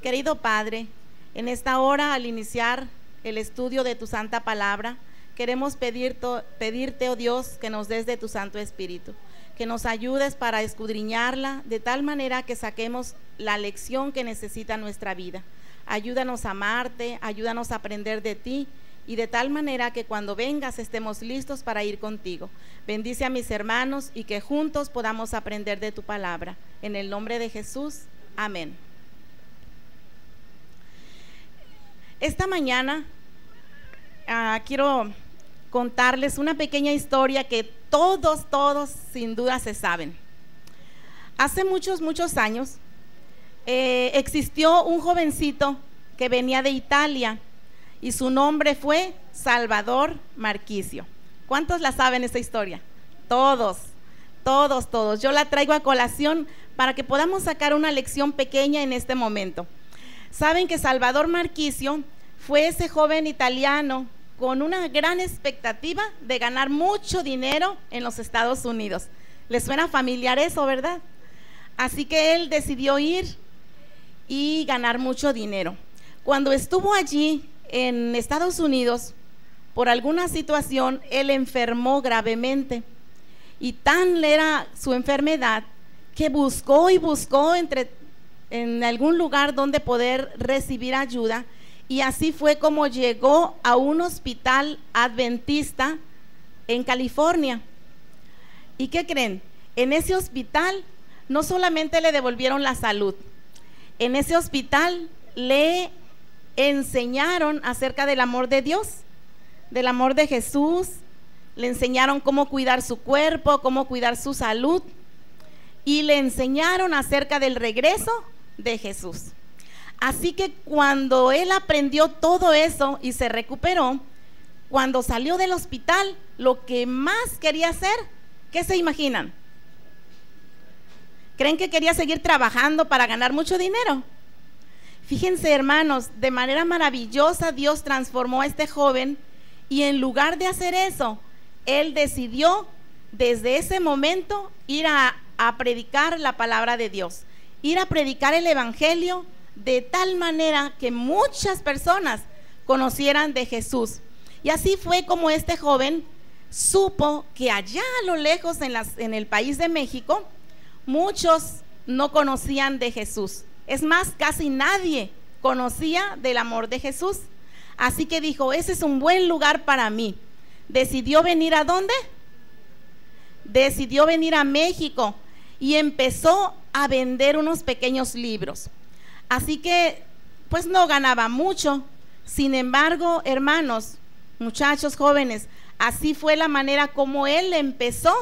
Querido Padre, en esta hora, al iniciar el estudio de tu santa palabra, queremos pedirte, oh Dios, que nos des de tu Santo Espíritu, que nos ayudes para escudriñarla de tal manera que saquemos la lección que necesita nuestra vida. Ayúdanos a amarte, ayúdanos a aprender de ti, y de tal manera que cuando vengas estemos listos para ir contigo. Bendice a mis hermanos y que juntos podamos aprender de tu palabra. En el nombre de Jesús, amén. Esta mañana quiero contarles una pequeña historia que todos sin duda se saben. Hace muchos años existió un jovencito que venía de Italia y su nombre fue Salvador Marquicio. ¿Cuántos la saben esta historia? Todos. Yo la traigo a colación para que podamos sacar una lección pequeña en este momento. Saben que Salvador Marquicio fue ese joven italiano con una gran expectativa de ganar mucho dinero en los Estados Unidos. ¿Les suena familiar eso, verdad? Así que él decidió ir y ganar mucho dinero. Cuando estuvo allí en Estados Unidos, por alguna situación, él enfermó gravemente, y tan era su enfermedad que buscó en algún lugar donde poder recibir ayuda, y así fue como llegó a un hospital adventista en California. ¿Y qué creen? En ese hospital no solamente le devolvieron la salud, en ese hospital le enseñaron acerca del amor de Dios, del amor de Jesús, le enseñaron cómo cuidar su cuerpo, cómo cuidar su salud, y le enseñaron acerca del regreso de Jesús. Así que cuando él aprendió todo eso y se recuperó, cuando salió del hospital, lo que más quería hacer, ¿qué se imaginan? ¿Creen que quería seguir trabajando para ganar mucho dinero? Fíjense, hermanos, de manera maravillosa Dios transformó a este joven, y en lugar de hacer eso, él decidió desde ese momento ir a predicar la palabra de Dios, ir a predicar el evangelio, de tal manera que muchas personas conocieran de Jesús. Y así fue como este joven supo que allá a lo lejos en el país de México, muchos no conocían de Jesús. Es más, casi nadie conocía del amor de Jesús. Así que dijo, ese es un buen lugar para mí. Decidió venir ¿a dónde? Decidió venir a México y empezó a vender unos pequeños libros. Así que pues no ganaba mucho. Sin embargo, hermanos, muchachos jóvenes, así fue la manera como él empezó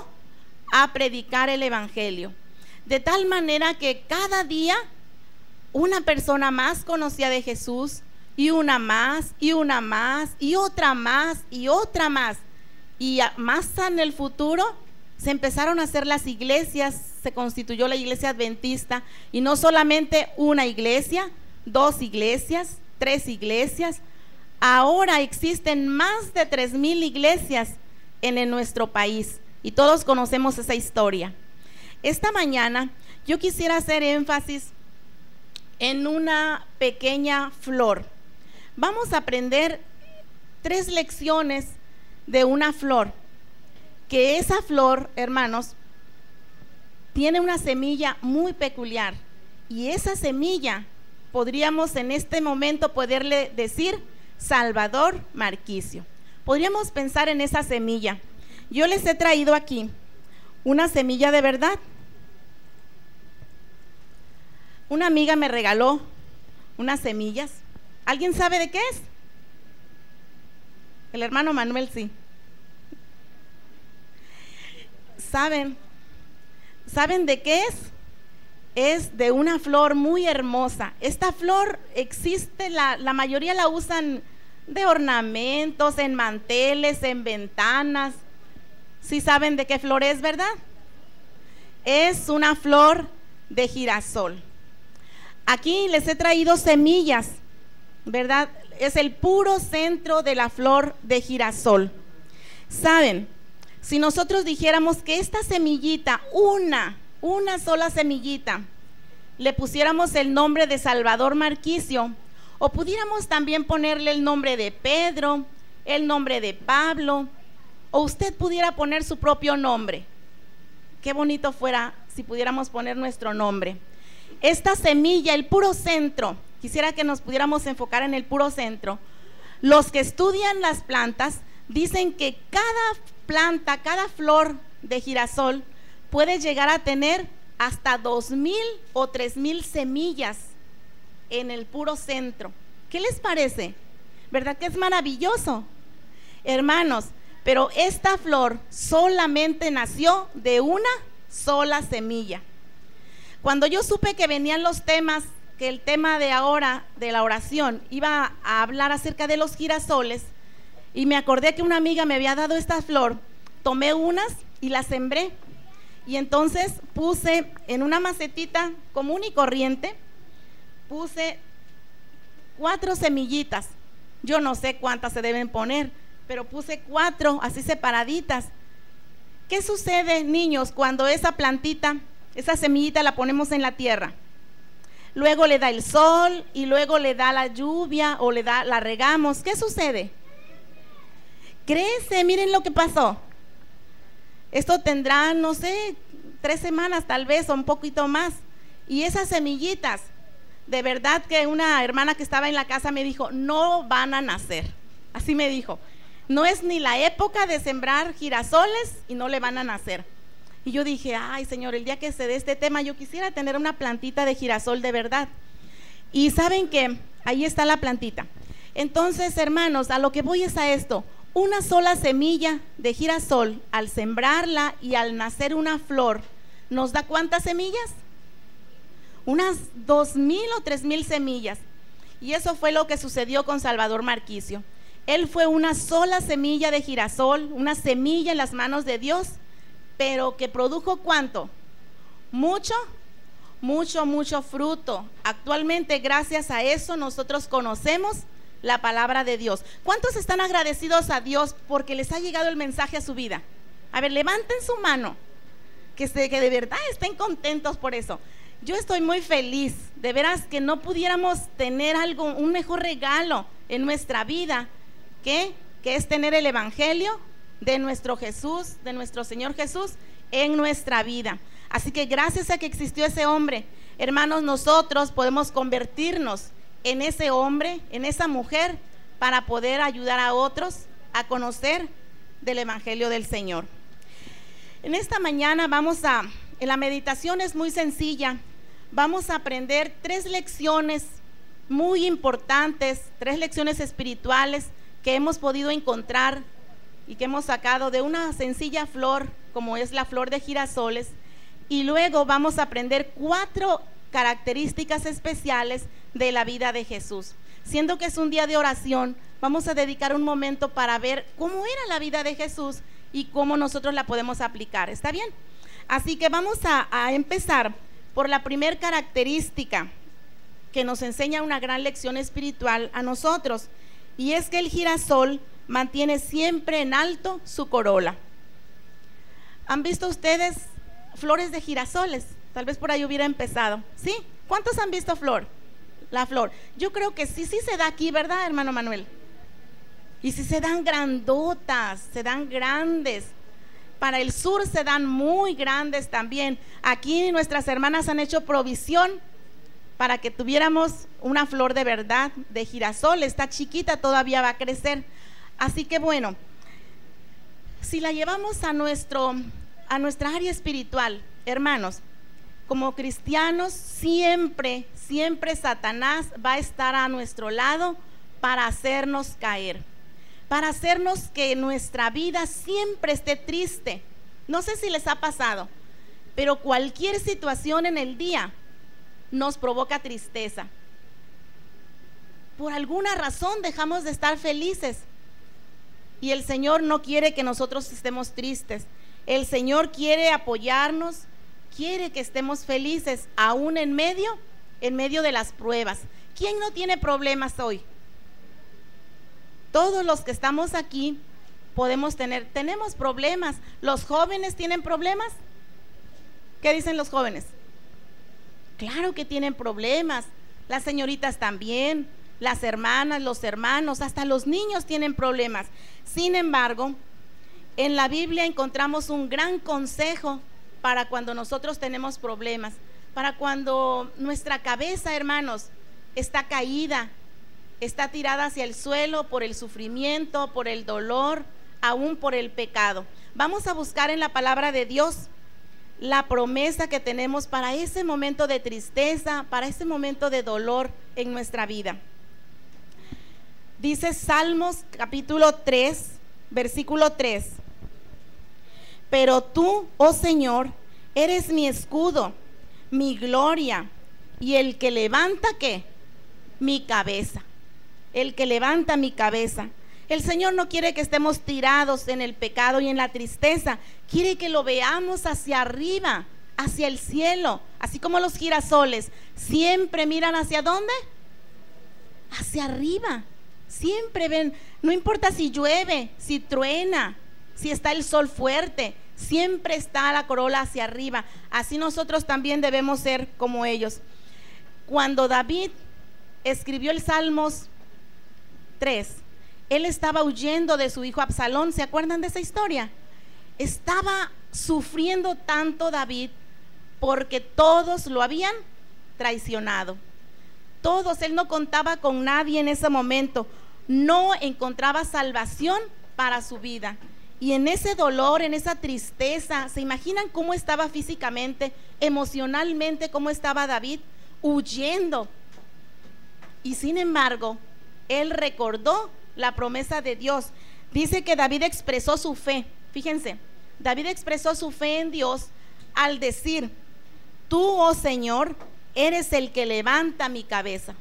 a predicar el evangelio. De tal manera que cada día una persona más conocía de Jesús, y una más, y una más, y otra más, y otra más. Y más en el futuro se empezaron a hacer las iglesias, se constituyó la iglesia adventista, y no solamente una iglesia, 2 iglesias, 3 iglesias. Ahora existen más de 3,000 iglesias en nuestro país, y todos conocemos esa historia. Esta mañana yo quisiera hacer énfasis en una pequeña flor. Vamos a aprender 3 lecciones de una flor, que esa flor, hermanos, tiene una semilla muy peculiar, y esa semilla podríamos en este momento poderle decir Salvador Marquicio. Podríamos pensar en esa semilla. Yo les he traído aquí una semilla de verdad. Una amiga me regaló unas semillas. ¿Alguien sabe de qué es? El hermano Manuel sí. ¿Saben de qué es? Es de una flor muy hermosa. Esta flor existe, la mayoría la usan de ornamentos, en manteles, en ventanas. ¿Sí saben de qué flor es, verdad? Es una flor de girasol. Aquí les he traído semillas, ¿verdad? Es el puro centro de la flor de girasol. ¿Saben? Si nosotros dijéramos que esta semillita, una sola semillita, le pusiéramos el nombre de Salvador Marquicio, o pudiéramos también ponerle el nombre de Pedro, el nombre de Pablo, o usted pudiera poner su propio nombre. Qué bonito fuera si pudiéramos poner nuestro nombre. Esta semilla, el puro centro, quisiera que nos pudiéramos enfocar en el puro centro. Los que estudian las plantas dicen que cada planta, cada flor de girasol puede llegar a tener hasta 2,000 o 3,000 semillas en el puro centro. ¿Qué les parece? ¿Verdad que es maravilloso? Hermanos, pero esta flor solamente nació de una sola semilla. Cuando yo supe que venían los temas, que el tema de ahora, de la oración, iba a hablar acerca de los girasoles, y me acordé que una amiga me había dado esta flor, tomé unas y las sembré. Y entonces puse en una macetita común y corriente, puse 4 semillitas. Yo no sé cuántas se deben poner, pero puse 4 así separaditas. ¿Qué sucede, niños, cuando esa plantita, esa semillita la ponemos en la tierra? Luego le da el sol y luego le da la lluvia o la regamos. ¿Qué sucede? Crece, miren lo que pasó. Esto tendrá, no sé, 3 semanas tal vez o un poquito más. Y esas semillitas, de verdad que una hermana que estaba en la casa me dijo, no van a nacer. Así me dijo, no es ni la época de sembrar girasoles y no le van a nacer. Y yo dije, ay Señor, el día que se dé este tema yo quisiera tener una plantita de girasol de verdad. Y saben que ahí está la plantita. Entonces, hermanos, a lo que voy es a esto. Una sola semilla de girasol, al sembrarla y al nacer una flor, ¿nos da cuántas semillas? Unas 2,000 o 3,000 semillas. Y eso fue lo que sucedió con Salvador Marquicio. Él fue una sola semilla de girasol, una semilla en las manos de Dios, pero que produjo ¿cuánto? Mucho fruto. Actualmente, gracias a eso, nosotros conocemos la palabra de Dios. ¿Cuántos están agradecidos a Dios porque les ha llegado el mensaje a su vida? A ver, levanten su mano, que de verdad estén contentos por eso. Yo estoy muy feliz, de veras que no pudiéramos tener un mejor regalo en nuestra vida, que es tener el evangelio de nuestro Jesús, de nuestro Señor Jesús en nuestra vida. Así que gracias a que existió ese hombre, hermanos, nosotros podemos convertirnos en ese hombre, en esa mujer, para poder ayudar a otros a conocer del evangelio del Señor. En esta mañana en la meditación es muy sencilla. Vamos a aprender 3 lecciones muy importantes, 3 lecciones espirituales que hemos podido encontrar y que hemos sacado de una sencilla flor como es la flor de girasoles. Y luego vamos a aprender 4 características especiales de la vida de Jesús. Siendo que es un día de oración, vamos a dedicar un momento para ver cómo era la vida de Jesús y cómo nosotros la podemos aplicar. ¿Está bien? Así que vamos a empezar por la primera característica que nos enseña una gran lección espiritual a nosotros, y es que el girasol mantiene siempre en alto su corola. ¿Han visto ustedes flores de girasoles? Tal vez por ahí hubiera empezado. ¿Sí? ¿Cuántos han visto la flor? Yo creo que sí se da aquí, ¿verdad, hermano Manuel? Y sí se dan grandotas, se dan grandes. Para el sur se dan muy grandes también. Aquí nuestras hermanas han hecho provisión para que tuviéramos una flor de verdad de girasol. Está chiquita, todavía va a crecer. Así que bueno, si la llevamos a nuestra área espiritual, hermanos, como cristianos siempre Satanás va a estar a nuestro lado para hacernos caer, para hacernos que nuestra vida siempre esté triste. No sé si les ha pasado, pero cualquier situación en el día nos provoca tristeza. Por alguna razón dejamos de estar felices, y el Señor no quiere que nosotros estemos tristes. El Señor quiere apoyarnos, quiere que estemos felices aún en medio de las pruebas. ¿Quién no tiene problemas hoy? Todos los que estamos aquí tenemos problemas. ¿Los jóvenes tienen problemas? ¿Qué dicen los jóvenes? Claro que tienen problemas, las señoritas también, las hermanas, los hermanos, hasta los niños tienen problemas. Sin embargo, en la Biblia encontramos un gran consejo para cuando nosotros tenemos problemas, para cuando nuestra cabeza, hermanos, está caída, está tirada hacia el suelo por el sufrimiento, por el dolor, aún por el pecado. Vamos a buscar en la palabra de Dios la promesa que tenemos para ese momento de tristeza, para ese momento de dolor en nuestra vida. Dice Salmos capítulo 3, versículo 3. Pero tú, oh Señor, eres mi escudo, mi gloria, y el que levanta, ¿qué? Mi cabeza. El que levanta mi cabeza. El Señor no quiere que estemos tirados en el pecado y en la tristeza. Quiere que lo veamos hacia arriba, hacia el cielo. Así como los girasoles siempre miran ¿hacia dónde? Hacia arriba. Siempre ven, no importa si llueve, si truena, si está el sol fuerte, siempre está la corola hacia arriba. Así nosotros también debemos ser como ellos. Cuando David escribió el Salmos 3, él estaba huyendo de su hijo Absalón. ¿Se acuerdan de esa historia? Estaba sufriendo tanto David porque todos lo habían traicionado. Todos, él no contaba con nadie en ese momento. No encontraba salvación para su vida. Y en ese dolor, en esa tristeza, ¿se imaginan cómo estaba físicamente, emocionalmente, cómo estaba David? Huyendo. Y sin embargo, él recordó la promesa de Dios. Dice que David expresó su fe. Fíjense, David expresó su fe en Dios al decir: tú, oh Señor, eres el que levanta mi cabeza.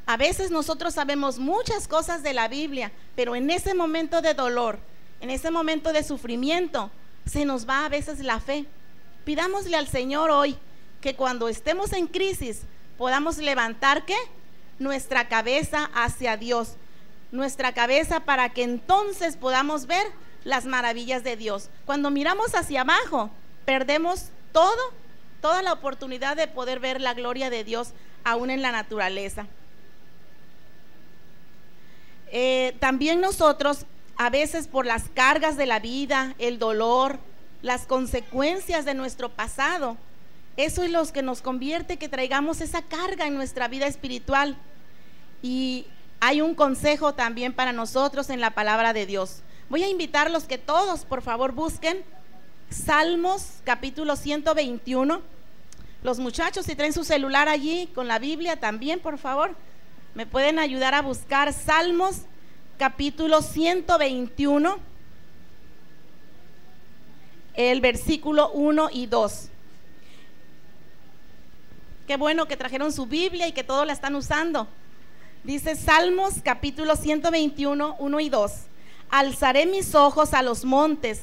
A veces nosotros sabemos muchas cosas de la Biblia, pero en ese momento de dolor, en ese momento de sufrimiento, se nos va a veces la fe. Pidámosle al Señor hoy que cuando estemos en crisis podamos levantar, ¿qué? Nuestra cabeza hacia Dios, nuestra cabeza, para que entonces podamos ver las maravillas de Dios. Cuando miramos hacia abajo, perdemos toda la oportunidad de poder ver la gloria de Dios aún en la naturaleza. También nosotros, a veces por las cargas de la vida, el dolor, las consecuencias de nuestro pasado, eso es lo que nos convierte, que traigamos esa carga en nuestra vida espiritual. Y hay un consejo también para nosotros en la palabra de Dios. Voy a invitarlos que todos, por favor, busquen Salmos capítulo 121. Los muchachos, si traen su celular allí con la Biblia también, por favor, me pueden ayudar a buscar Salmos capítulo 121, el versículo 1 y 2. Qué bueno que trajeron su Biblia y que todos la están usando. Dice Salmos capítulo 121, 1 y 2. Alzaré mis ojos a los montes.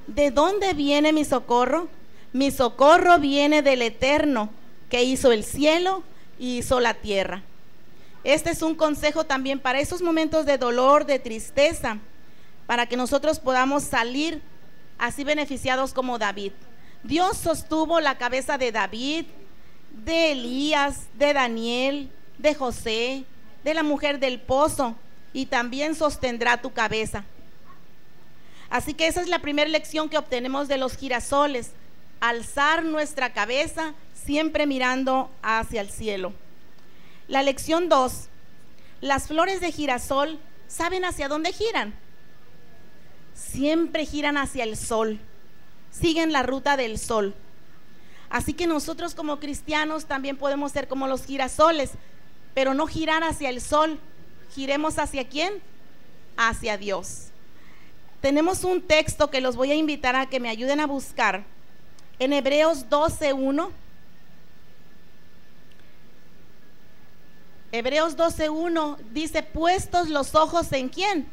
¿De dónde viene mi socorro? Mi socorro viene del Eterno, que hizo el cielo y hizo la tierra. Este es un consejo también para esos momentos de dolor, de tristeza, para que nosotros podamos salir así beneficiados como David. Dios sostuvo la cabeza de David, de Elías, de Daniel, de José, de la mujer del pozo, y también sostendrá tu cabeza. Así que esa es la primera lección que obtenemos de los girasoles: alzar nuestra cabeza siempre mirando hacia el cielo. La lección 2: las flores de girasol, ¿saben hacia dónde giran? Siempre giran hacia el sol, siguen la ruta del sol. Así que nosotros como cristianos también podemos ser como los girasoles, pero no girar hacia el sol. Giremos ¿hacia quién? Hacia Dios. Tenemos un texto que los voy a invitar a que me ayuden a buscar en Hebreos 12:1. Hebreos 12:1 dice: puestos los ojos ¿en quién?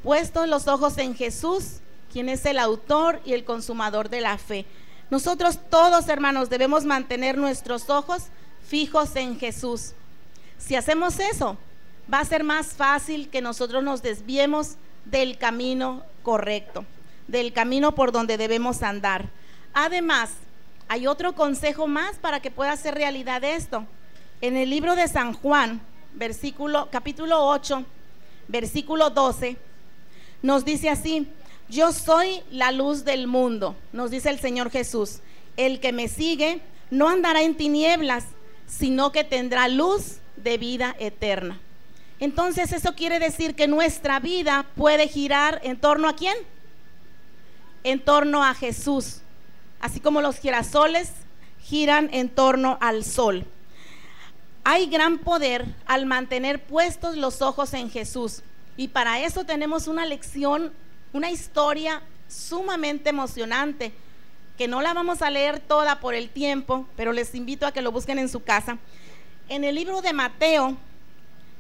Puestos los ojos en Jesús, quien es el autor y el consumador de la fe. Nosotros todos, hermanos, debemos mantener nuestros ojos fijos en Jesús. Si hacemos eso, va a ser más fácil que nosotros nos desviemos del camino correcto, del camino por donde debemos andar. Además, hay otro consejo más para que pueda hacer realidad esto. En el libro de San Juan, capítulo 8, versículo 12, nos dice así: yo soy la luz del mundo, nos dice el Señor Jesús. El que me sigue no andará en tinieblas, sino que tendrá luz de vida eterna. Entonces eso quiere decir que nuestra vida puede girar en torno ¿a quién? En torno a Jesús, así como los girasoles giran en torno al sol. Hay gran poder al mantener puestos los ojos en Jesús, y para eso tenemos una lección, una historia sumamente emocionante, que no la vamos a leer toda por el tiempo, pero les invito a que lo busquen en su casa. En el libro de Mateo,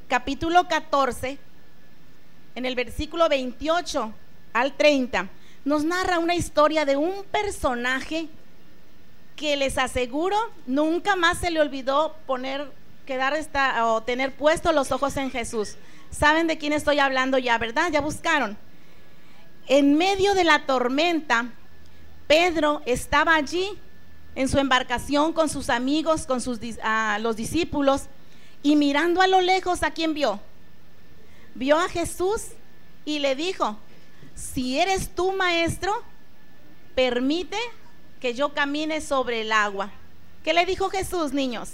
capítulo 14, en el versículo 28 al 30, nos narra una historia de un personaje que les aseguro nunca más se le olvidó tener puestos los ojos en Jesús. ¿Saben de quién estoy hablando ya, verdad? ¿Ya buscaron? En medio de la tormenta, Pedro estaba allí en su embarcación con sus amigos, con los discípulos, y mirando a lo lejos, ¿a quién vio? Vio a Jesús y le dijo: si eres tú, maestro, permite que yo camine sobre el agua. ¿Qué le dijo Jesús, niños?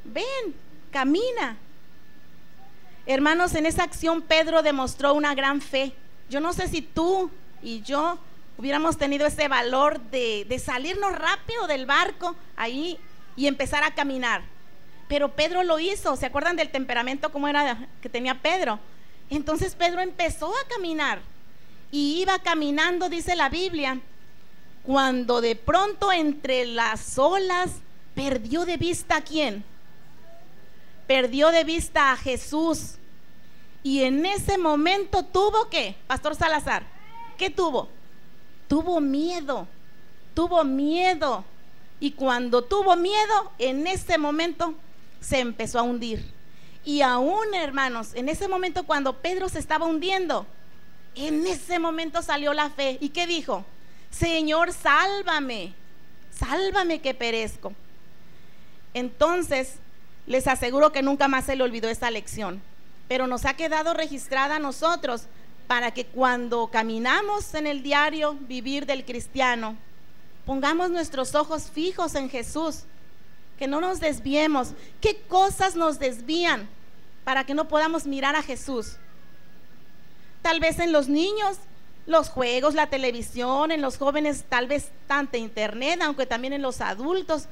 Ven, camina. Hermanos, en esa acción Pedro demostró una gran fe. Yo no sé si tú y yo hubiéramos tenido ese valor de salirnos rápido del barco ahí y empezar a caminar, pero Pedro lo hizo. ¿Se acuerdan del temperamento cómo era que tenía Pedro? Entonces Pedro empezó a caminar y iba caminando, dice la Biblia, cuando de pronto entre las olas perdió de vista ¿a quién? Perdió de vista a Jesús. Y en ese momento tuvo ¿qué? Pastor Salazar, ¿qué tuvo? Tuvo miedo. Y cuando tuvo miedo, en ese momento se empezó a hundir. Y aún, hermanos, en ese momento cuando Pedro se estaba hundiendo, en ese momento salió la fe. ¿Y qué dijo? Señor, sálvame que perezco. Entonces, les aseguro que nunca más se le olvidó esta lección, pero nos ha quedado registrada a nosotros para que cuando caminamos en el diario vivir del cristiano, pongamos nuestros ojos fijos en Jesús, que no nos desviemos. ¿Qué cosas nos desvían para que no podamos mirar a Jesús? Tal vez en los niños, los juegos, la televisión; en los jóvenes tal vez tanta internet, aunque también en los adultos,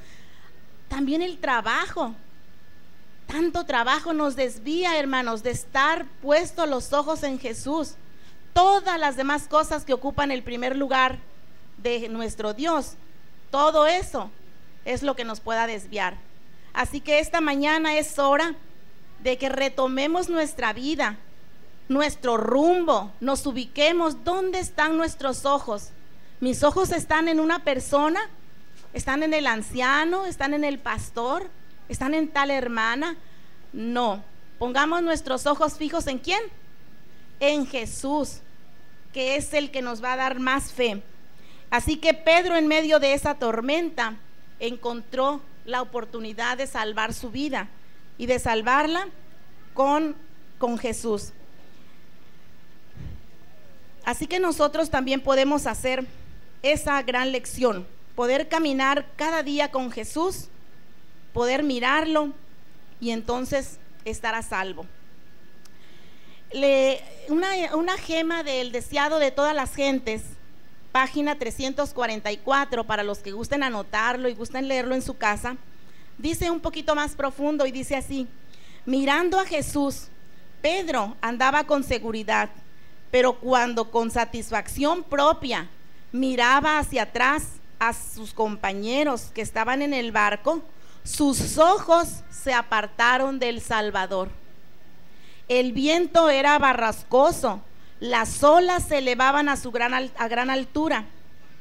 también el trabajo. Tanto trabajo nos desvía, hermanos, de estar puestos los ojos en Jesús. Todas las demás cosas que ocupan el primer lugar de nuestro Dios, todo eso es lo que nos pueda desviar. Así que esta mañana es hora de que retomemos nuestra vida, nuestro rumbo, nos ubiquemos. ¿Dónde están nuestros ojos? ¿Mis ojos están en una persona? ¿Están en el anciano? ¿Están en el pastor? ¿Están en tal hermana? No, pongamos nuestros ojos fijos ¿en quién? En Jesús, que es el que nos va a dar más fe. Así que Pedro, en medio de esa tormenta, encontró la oportunidad de salvar su vida y de salvarla con Jesús. Así que nosotros también podemos hacer esa gran lección, poder caminar cada día con Jesús, poder mirarlo y entonces estar a salvo. Una gema del deseado de todas las gentes, página 344, para los que gusten anotarlo y gusten leerlo en su casa, dice un poquito más profundo y dice así: mirando a Jesús, Pedro andaba con seguridad, pero cuando con satisfacción propia miraba hacia atrás a sus compañeros que estaban en el barco, sus ojos se apartaron del Salvador. El viento era borrascoso, las olas se elevaban a gran altura,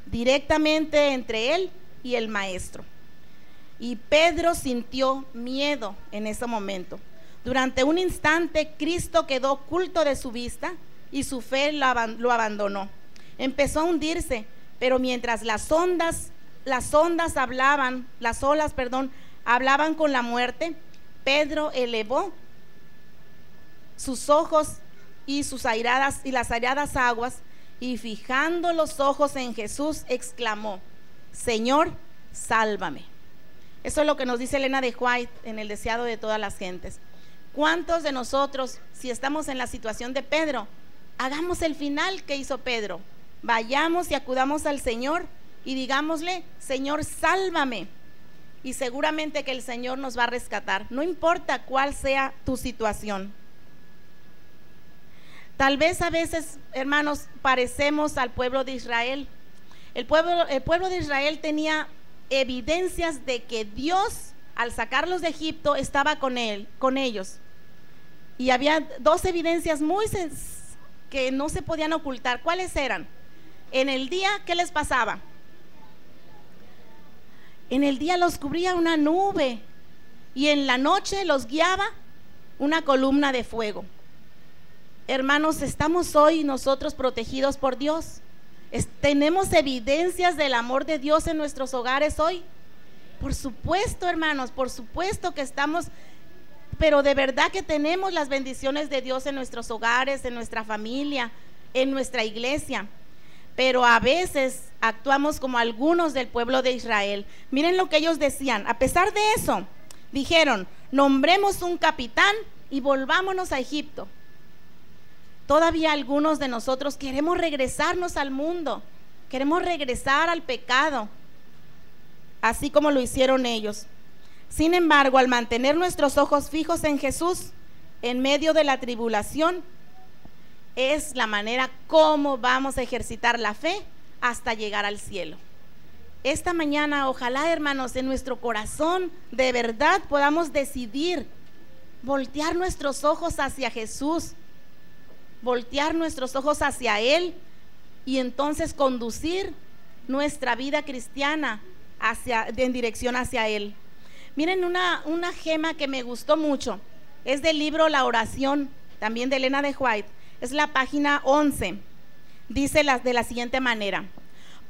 directamente entre él y el maestro. Y Pedro sintió miedo en ese momento. Durante un instante, Cristo quedó oculto de su vista y su fe lo abandonó. Empezó a hundirse, pero mientras las ondas las ondas hablaban, las olas, perdón, hablaban con la muerte, Pedro elevó sus ojos y las airadas aguas, y fijando los ojos en Jesús, exclamó: Señor, sálvame. Eso es lo que nos dice Elena de White en El deseado de todas las gentes. ¿Cuántos de nosotros, si estamos en la situación de Pedro, hagamos el final que hizo Pedro? Vayamos y acudamos al Señor y digámosle: Señor, sálvame. Y seguramente que el Señor nos va a rescatar, no importa cuál sea tu situación. Tal vez a veces, hermanos, parecemos al pueblo de Israel. El pueblo de Israel tenía evidencias de que Dios, al sacarlos de Egipto, estaba con ellos. Y había dos evidencias que no se podían ocultar. ¿Cuáles eran? En el día, ¿qué les pasaba? En el día los cubría una nube, y en la noche los guiaba una columna de fuego. Hermanos, ¿estamos hoy nosotros protegidos por Dios? ¿Tenemos evidencias del amor de Dios en nuestros hogares hoy? Por supuesto, hermanos, por supuesto que estamos, pero de verdad que tenemos las bendiciones de Dios en nuestros hogares, en nuestra familia, en nuestra iglesia. Pero a veces actuamos como algunos del pueblo de Israel. Miren lo que ellos decían. A pesar de eso, dijeron: nombremos un capitán y volvámonos a Egipto. Todavía algunos de nosotros queremos regresarnos al mundo, queremos regresar al pecado, así como lo hicieron ellos. Sin embargo, al mantener nuestros ojos fijos en Jesús, en medio de la tribulación, es la manera como vamos a ejercitar la fe hasta llegar al cielo. Esta mañana, ojalá, hermanos, en nuestro corazón de verdad podamos decidir voltear nuestros ojos hacia Jesús, voltear nuestros ojos hacia Él, y entonces conducir nuestra vida cristiana en dirección hacia Él. Miren, una gema que me gustó mucho, es del libro La Oración, también de Elena de White, es la página 11, dice de la siguiente manera: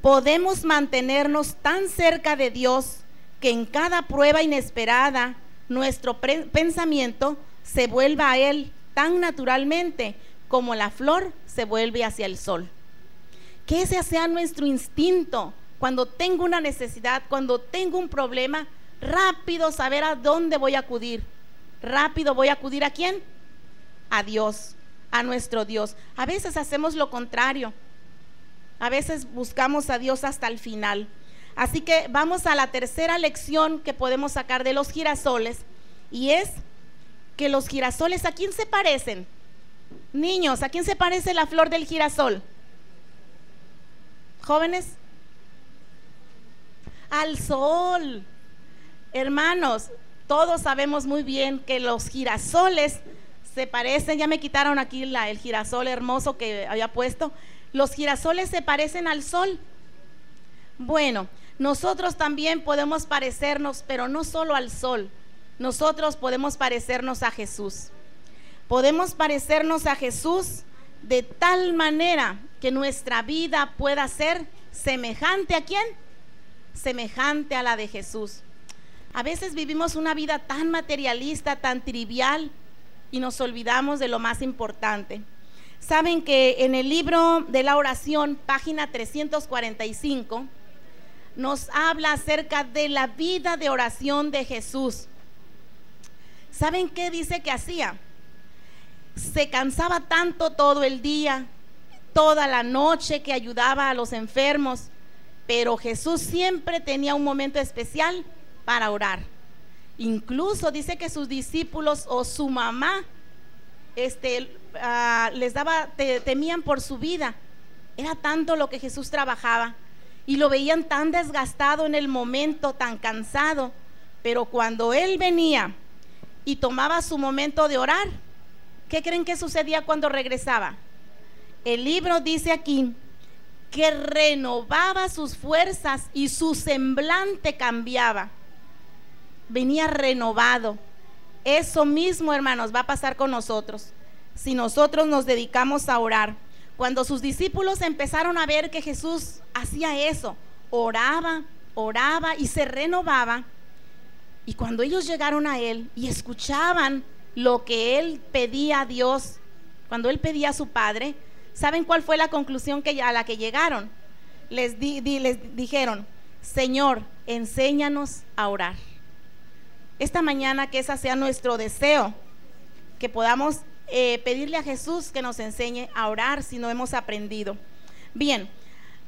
podemos mantenernos tan cerca de Dios que en cada prueba inesperada nuestro pensamiento se vuelva a Él tan naturalmente como la flor se vuelve hacia el sol. Que ese sea nuestro instinto cuando tengo una necesidad, cuando tengo un problema, rápido saber a dónde voy a acudir. Rápido voy a acudir ¿a quién? A Dios, a nuestro Dios. A veces hacemos lo contrario, a veces buscamos a Dios hasta el final. Así que vamos a la tercera lección que podemos sacar de los girasoles, y es que los girasoles, ¿a quién se parecen? Niños, ¿a quién se parece la flor del girasol? Jóvenes, al sol. Hermanos, todos sabemos muy bien que los girasoles se parecen, ya me quitaron aquí el girasol hermoso que había puesto. Los girasoles se parecen al sol. Bueno, nosotros también podemos parecernos, pero no solo al sol. Nosotros podemos parecernos a Jesús. Podemos parecernos a Jesús de tal manera que nuestra vida pueda ser semejante ¿a quién? Semejante a la de Jesús. A veces vivimos una vida tan materialista, tan trivial, y nos olvidamos de lo más importante. Saben que en el libro de la oración, página 345, nos habla acerca de la vida de oración de Jesús. ¿Saben qué dice que hacía? Se cansaba tanto todo el día, toda la noche, que ayudaba a los enfermos, pero Jesús siempre tenía un momento especial para orar. Incluso dice que sus discípulos o su mamá temían por su vida. Era tanto lo que Jesús trabajaba y lo veían tan desgastado en el momento, tan cansado. Pero cuando Él venía y tomaba su momento de orar, ¿qué creen que sucedía cuando regresaba? El libro dice aquí que renovaba sus fuerzas y su semblante cambiaba. Venía renovado. Eso mismo, hermanos, va a pasar con nosotros si nosotros nos dedicamos a orar. Cuando sus discípulos empezaron a ver que Jesús hacía eso, oraba, oraba y se renovaba. Y cuando ellos llegaron a él y escuchaban lo que él pedía a Dios, cuando él pedía a su Padre, ¿saben cuál fue la conclusión a la que llegaron? Les dijeron: Señor, enséñanos a orar. Esta mañana que ese sea nuestro deseo, que podamos pedirle a Jesús que nos enseñe a orar si no hemos aprendido. Bien,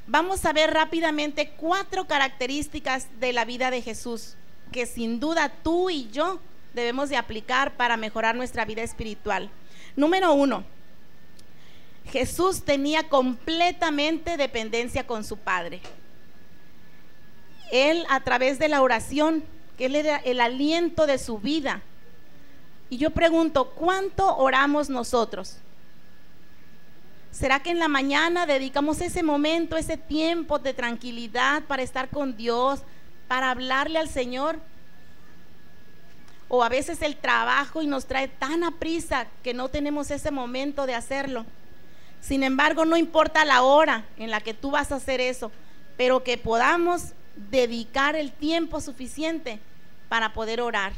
vamos a ver rápidamente 4 características de la vida de Jesús que sin duda tú y yo debemos de aplicar para mejorar nuestra vida espiritual. Número 1, Jesús tenía completamente dependencia con su Padre. Él, a través de la oración, que él era el aliento de su vida. Y yo pregunto, ¿cuánto oramos nosotros? ¿Será que en la mañana dedicamos ese momento, ese tiempo de tranquilidad para estar con Dios, para hablarle al Señor? O a veces el trabajo y nos trae tan aprisa que no tenemos ese momento de hacerlo. Sin embargo, no importa la hora en la que tú vas a hacer eso, pero que podamos dedicar el tiempo suficiente para poder orar.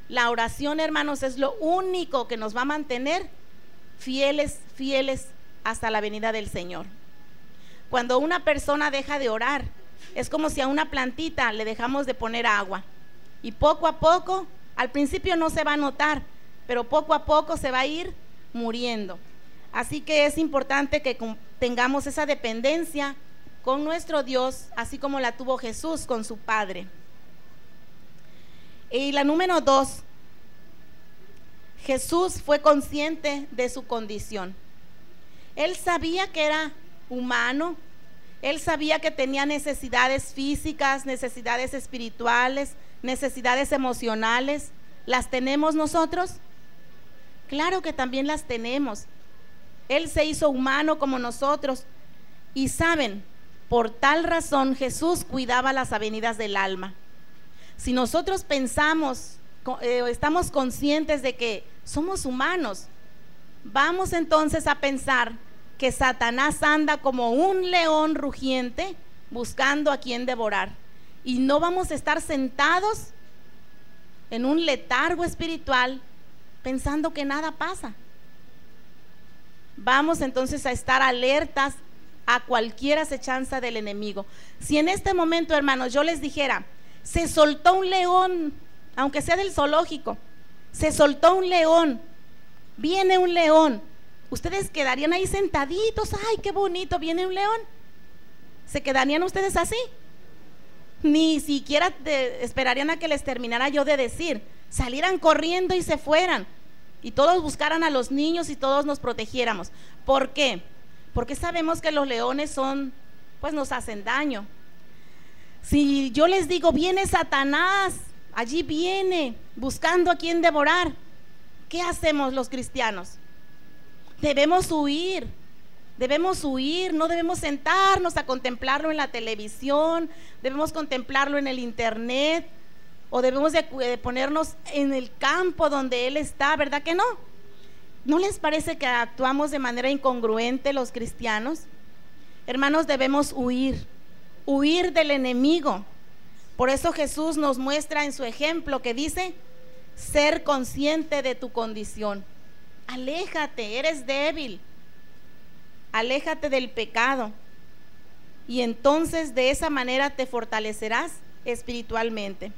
La oración, hermanos, es lo único que nos va a mantener fieles hasta la venida del Señor. Cuando una persona deja de orar, es como si a una plantita le dejamos de poner agua, y poco a poco, al principio no se va a notar, pero poco a poco se va a ir muriendo. Así que es importante que tengamos esa dependencia con nuestro Dios, así como la tuvo Jesús con su Padre. Y la número 2, Jesús fue consciente de su condición. Él sabía que era humano, él sabía que tenía necesidades físicas, necesidades espirituales, necesidades emocionales. ¿Las tenemos nosotros? Claro que también las tenemos. Él se hizo humano como nosotros. Y saben, por tal razón Jesús cuidaba las avenidas del alma. Si nosotros pensamos, estamos conscientes de que somos humanos, vamos entonces a pensar que Satanás anda como un león rugiente buscando a quien devorar, y no vamos a estar sentados en un letargo espiritual pensando que nada pasa. Vamos entonces a estar alertas a cualquier acechanza del enemigo. Si en este momento, hermanos, yo les dijera: se soltó un león, aunque sea del zoológico, se soltó un león, viene un león, ¿ustedes quedarían ahí sentaditos? ¡Ay, qué bonito, viene un león! ¿Se quedarían ustedes así? Ni siquiera esperarían a que les terminara yo de decir, salieran corriendo y se fueran, y todos buscaran a los niños y todos nos protegiéramos. ¿Por qué? Porque sabemos que los leones pues nos hacen daño. Si yo les digo, viene Satanás, allí viene, buscando a quien devorar, ¿qué hacemos los cristianos? Debemos huir, no debemos sentarnos a contemplarlo en la televisión, debemos contemplarlo en el internet, o debemos de ponernos en el campo donde Él está, ¿verdad que no? ¿No les parece que actuamos de manera incongruente los cristianos? Hermanos, debemos huir del enemigo. Por eso Jesús nos muestra en su ejemplo que dice: ser consciente de tu condición. Aléjate, eres débil, aléjate del pecado, y entonces de esa manera te fortalecerás espiritualmente.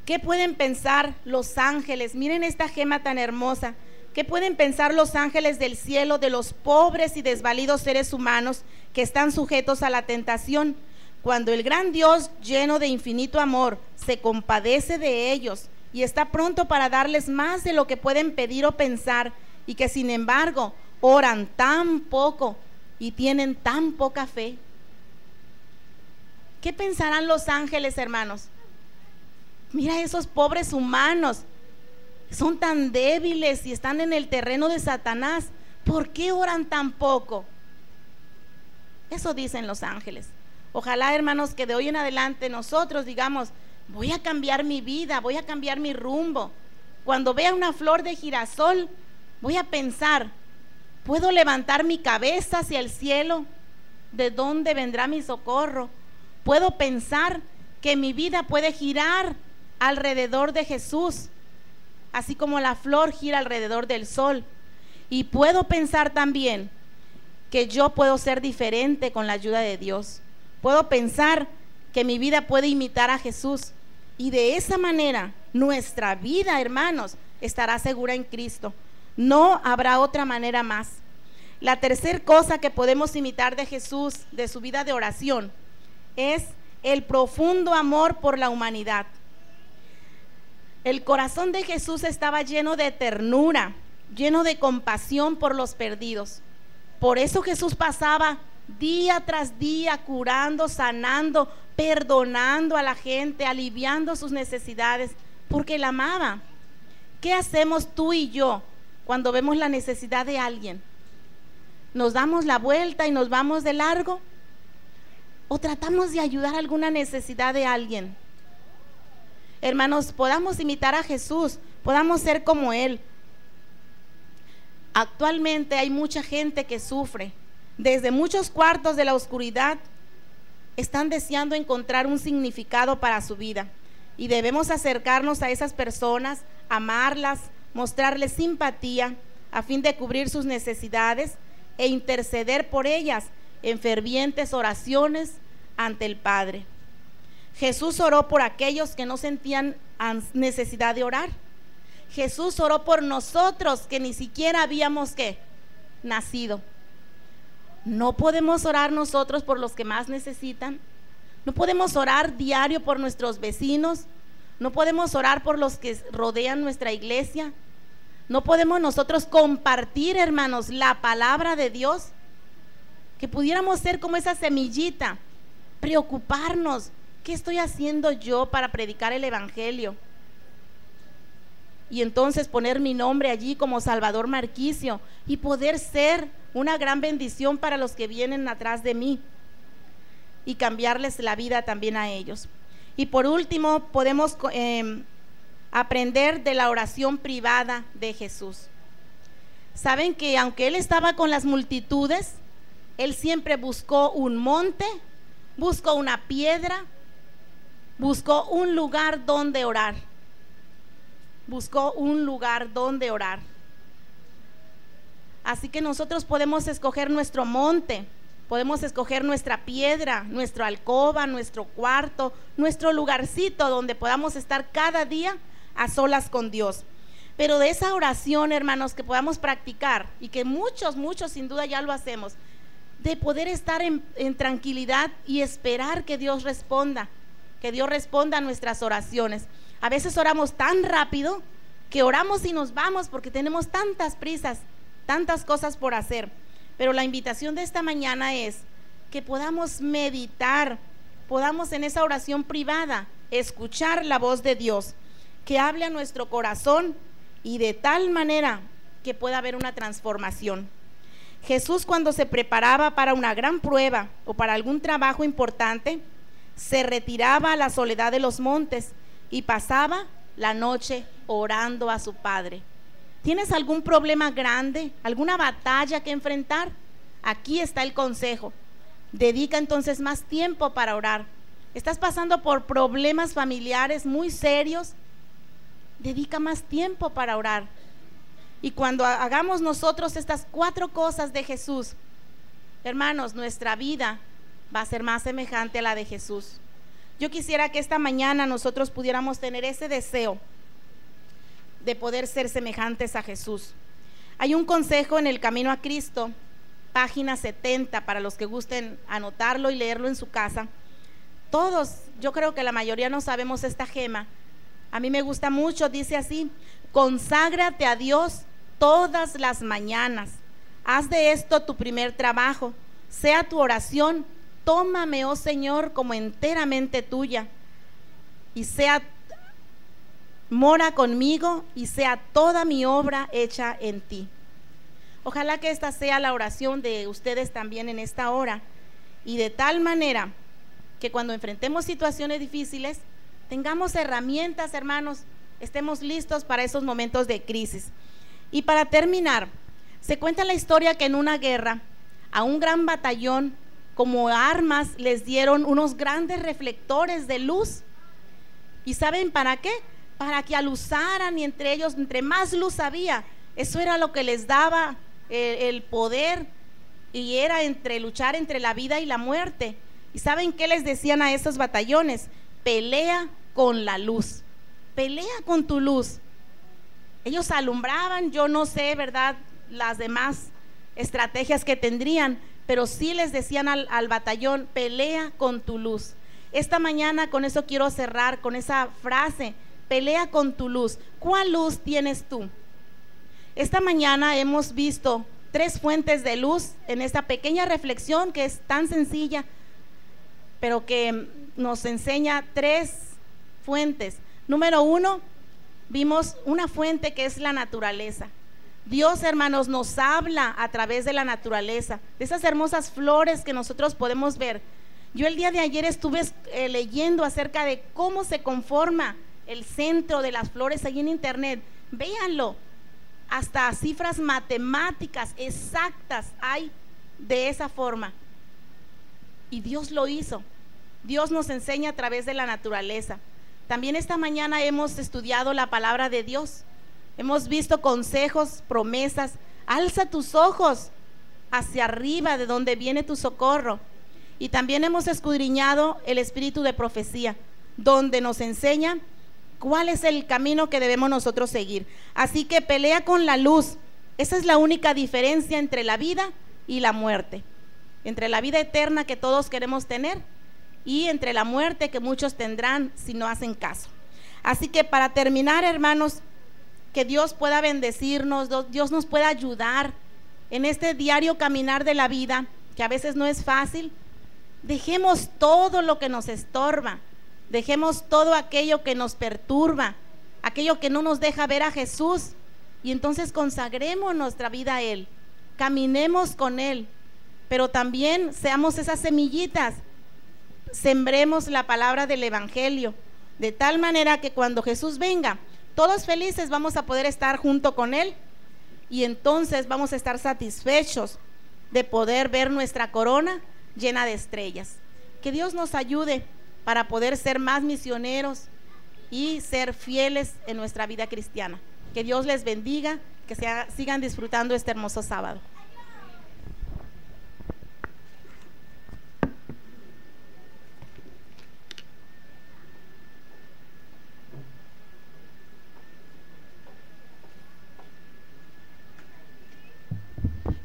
¿Qué pueden pensar los ángeles? Miren esta gema tan hermosa. ¿Qué pueden pensar los ángeles del cielo de los pobres y desvalidos seres humanos que están sujetos a la tentación, cuando el gran Dios, lleno de infinito amor, se compadece de ellos y está pronto para darles más de lo que pueden pedir o pensar, y que sin embargo oran tan poco y tienen tan poca fe? ¿Qué pensarán los ángeles, hermanos? Mira, esos pobres humanos son tan débiles y están en el terreno de Satanás. ¿Por qué oran tan poco? Eso dicen los ángeles. Ojalá, hermanos, que de hoy en adelante nosotros digamos: voy a cambiar mi vida, voy a cambiar mi rumbo. Cuando vea una flor de girasol, voy a pensar: ¿puedo levantar mi cabeza hacia el cielo? ¿De dónde vendrá mi socorro? puedo pensar que mi vida puede girar alrededor de Jesús, así como la flor gira alrededor del sol. Y puedo pensar también que yo puedo ser diferente con la ayuda de Dios. Puedo pensar que mi vida puede imitar a Jesús, y de esa manera nuestra vida, hermanos, estará segura en Cristo. No habrá otra manera más. La tercera cosa que podemos imitar de Jesús, de su vida de oración, es el profundo amor por la humanidad. El corazón de Jesús estaba lleno de ternura, lleno de compasión por los perdidos. Por eso Jesús pasaba día tras día curando, sanando, perdonando a la gente, aliviando sus necesidades, porque la amaba. ¿Qué hacemos tú y yo cuando vemos la necesidad de alguien? ¿Nos damos la vuelta y nos vamos de largo? ¿O tratamos de ayudar a alguna necesidad de alguien? Hermanos, podamos imitar a Jesús, podamos ser como Él. Actualmente hay mucha gente que sufre. Desde muchos cuartos de la oscuridad están deseando encontrar un significado para su vida. Y debemos acercarnos a esas personas, amarlas, mostrarles simpatía a fin de cubrir sus necesidades e interceder por ellas en fervientes oraciones ante el Padre. Jesús oró por aquellos que no sentían necesidad de orar. Jesús oró por nosotros que ni siquiera habíamos nacido. ¿No podemos orar nosotros por los que más necesitan? ¿No podemos orar diario por nuestros vecinos? ¿No podemos orar por los que rodean nuestra iglesia? ¿No podemos nosotros compartir, hermanos, la palabra de Dios? Que pudiéramos ser como esa semillita, preocuparnos. ¿Qué estoy haciendo yo para predicar el evangelio? Y entonces poner mi nombre allí como Salvador Marquicio y poder ser una gran bendición para los que vienen atrás de mí y cambiarles la vida también a ellos. Y por último, podemos aprender de la oración privada de Jesús. Saben que aunque Él estaba con las multitudes, Él siempre buscó un monte, buscó una piedra, buscó un lugar donde orar. Buscó un lugar donde orar. Así que nosotros podemos escoger nuestro monte, podemos escoger nuestra piedra, nuestra alcoba, nuestro cuarto, nuestro lugarcito donde podamos estar cada día a solas con Dios. Pero de esa oración, hermanos, que podamos practicar, y que muchos sin duda ya lo hacemos, de poder estar en tranquilidad y esperar que Dios responda a nuestras oraciones. A veces oramos tan rápido que oramos y nos vamos porque tenemos tantas prisas, tantas cosas por hacer. Pero la invitación de esta mañana es que podamos meditar, podamos en esa oración privada escuchar la voz de Dios, que hable a nuestro corazón y de tal manera que pueda haber una transformación. Jesús, cuando se preparaba para una gran prueba o para algún trabajo importante, se retiraba a la soledad de los montes y pasaba la noche orando a su Padre. ¿Tienes algún problema grande, alguna batalla que enfrentar? Aquí está el consejo. Dedica entonces más tiempo para orar. ¿Estás pasando por problemas familiares muy serios? Dedica más tiempo para orar. Y cuando hagamos nosotros estas 4 cosas de Jesús, hermanos, nuestra vida va a ser más semejante a la de Jesús. Yo quisiera que esta mañana nosotros pudiéramos tener ese deseo de poder ser semejantes a Jesús. Hay un consejo en el Camino a Cristo, página 70, para los que gusten anotarlo y leerlo en su casa. Todos, yo creo que la mayoría no sabemos esta gema. A mí me gusta mucho, dice así: conságrate a Dios todas las mañanas. Haz de esto tu primer trabajo. Sea tu oración: tómame, oh Señor, como enteramente tuya, y mora conmigo, y sea toda mi obra hecha en ti. Ojalá que esta sea la oración de ustedes también en esta hora, y de tal manera que cuando enfrentemos situaciones difíciles, tengamos herramientas, hermanos, estemos listos para esos momentos de crisis. Y para terminar, se cuenta la historia que en una guerra, a un gran batallón como armas les dieron unos grandes reflectores de luz. ¿Y saben para qué? Para que aluzaran, y entre ellos, entre más luz había, eso era lo que les daba el poder, y era luchar entre la vida y la muerte. ¿Y saben qué les decían a esos batallones? Pelea con la luz, pelea con tu luz. Ellos alumbraban, yo no sé, ¿verdad?, las demás estrategias que tendrían, pero sí les decían al batallón, pelea con tu luz. Esta mañana con eso quiero cerrar, con esa frase, pelea con tu luz. ¿Cuál luz tienes tú? Esta mañana hemos visto 3 fuentes de luz en esta pequeña reflexión que es tan sencilla, pero que nos enseña 3 fuentes. Número 1, vimos una fuente que es la naturaleza. Dios, hermanos, nos habla a través de la naturaleza, de esas hermosas flores que nosotros podemos ver. Yo el día de ayer estuve leyendo acerca de cómo se conforma el centro de las flores ahí en internet. Véanlo, hasta cifras matemáticas exactas hay de esa forma. Y Dios lo hizo. Dios nos enseña a través de la naturaleza. También esta mañana hemos estudiado la palabra de Dios. Hemos visto consejos, promesas. Alza tus ojos hacia arriba, de donde viene tu socorro. Y también hemos escudriñado el espíritu de profecía, donde nos enseña cuál es el camino que debemos nosotros seguir. Así que pelea con la luz. Esa es la única diferencia entre la vida y la muerte, entre la vida eterna que todos queremos tener y entre la muerte que muchos tendrán si no hacen caso. Así que para terminar, hermanos, que Dios pueda bendecirnos, Dios nos pueda ayudar en este diario caminar de la vida, que a veces no es fácil. Dejemos todo lo que nos estorba, dejemos todo aquello que nos perturba, aquello que no nos deja ver a Jesús, y entonces consagremos nuestra vida a Él, caminemos con Él, pero también seamos esas semillitas, sembremos la palabra del evangelio, de tal manera que cuando Jesús venga, todos felices vamos a poder estar junto con Él, y entonces vamos a estar satisfechos de poder ver nuestra corona llena de estrellas. Que Dios nos ayude para poder ser más misioneros y ser fieles en nuestra vida cristiana. Que Dios les bendiga, que sigan disfrutando este hermoso sábado.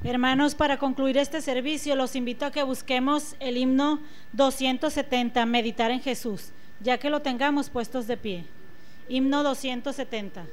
Hermanos, para concluir este servicio, los invito a que busquemos el himno 270, Meditar en Jesús, ya que lo tengamos puestos de pie. Himno 270.